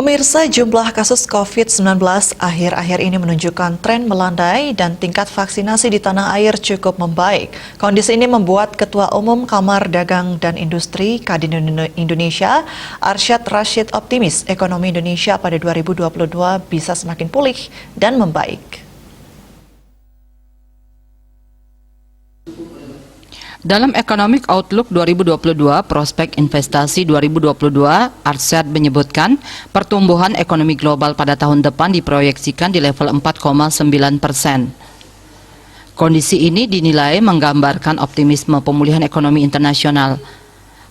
Pemirsa, jumlah kasus COVID-19 akhir-akhir ini menunjukkan tren melandai dan tingkat vaksinasi di tanah air cukup membaik. Kondisi ini membuat Ketua Umum Kamar Dagang dan Industri Kadin Indonesia, Arsyad Rashid, optimis ekonomi Indonesia pada 2022 bisa semakin pulih dan membaik. Dalam Economic Outlook 2022, prospek investasi 2022, Arsyad menyebutkan pertumbuhan ekonomi global pada tahun depan diproyeksikan di level 4,9%. Kondisi ini dinilai menggambarkan optimisme pemulihan ekonomi internasional.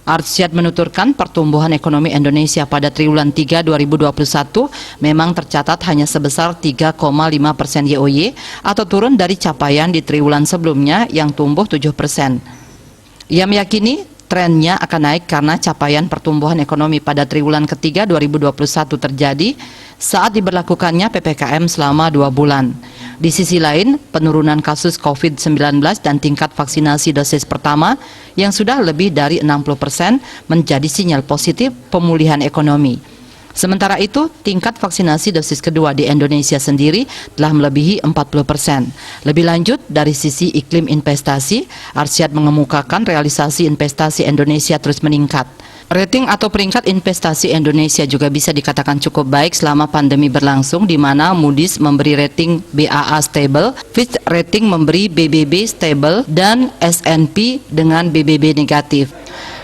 Arsyad menuturkan pertumbuhan ekonomi Indonesia pada triwulan 3 2021 memang tercatat hanya sebesar 3,5% YoY atau turun dari capaian di triwulan sebelumnya yang tumbuh 7%. Ia meyakini trennya akan naik karena capaian pertumbuhan ekonomi pada triwulan ketiga 2021 terjadi saat diberlakukannya PPKM selama 2 bulan. Di sisi lain, penurunan kasus COVID-19 dan tingkat vaksinasi dosis pertama yang sudah lebih dari 60% menjadi sinyal positif pemulihan ekonomi. Sementara itu, tingkat vaksinasi dosis kedua di Indonesia sendiri telah melebihi 40%. Lebih lanjut, dari sisi iklim investasi, Arsyad mengemukakan realisasi investasi Indonesia terus meningkat. Rating atau peringkat investasi Indonesia juga bisa dikatakan cukup baik selama pandemi berlangsung, di mana Moody's memberi rating BAA stable, Fitch rating memberi BBB stable, dan S&P dengan BBB negatif.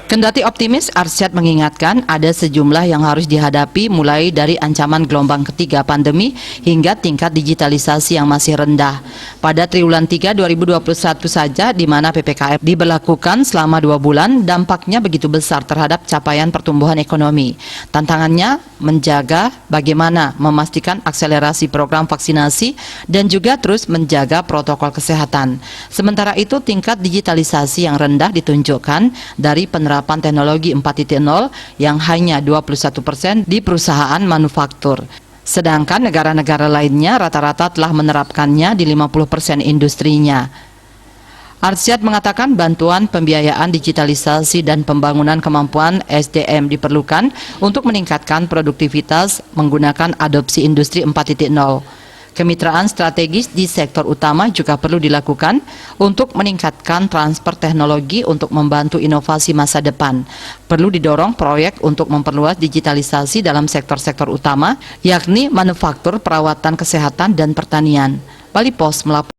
Kendati optimis, Arsyad mengingatkan ada sejumlah yang harus dihadapi mulai dari ancaman gelombang ketiga pandemi hingga tingkat digitalisasi yang masih rendah. Pada triwulan 3 2021 saja di mana PPKM diberlakukan selama 2 bulan, dampaknya begitu besar terhadap capaian pertumbuhan ekonomi. Tantangannya menjaga bagaimana memastikan akselerasi program vaksinasi dan juga terus menjaga protokol kesehatan. Sementara itu, tingkat digitalisasi yang rendah ditunjukkan dari penerapan teknologi 4.0 yang hanya 21% di perusahaan manufaktur. Sedangkan negara-negara lainnya rata-rata telah menerapkannya di 50% industrinya. Arsyad mengatakan bantuan pembiayaan digitalisasi dan pembangunan kemampuan SDM diperlukan untuk meningkatkan produktivitas menggunakan adopsi industri 4.0. Kemitraan strategis di sektor utama juga perlu dilakukan untuk meningkatkan transfer teknologi untuk membantu inovasi masa depan. Perlu didorong proyek untuk memperluas digitalisasi dalam sektor-sektor utama, yakni manufaktur, perawatan kesehatan, dan pertanian. Bali Pos melaporkan.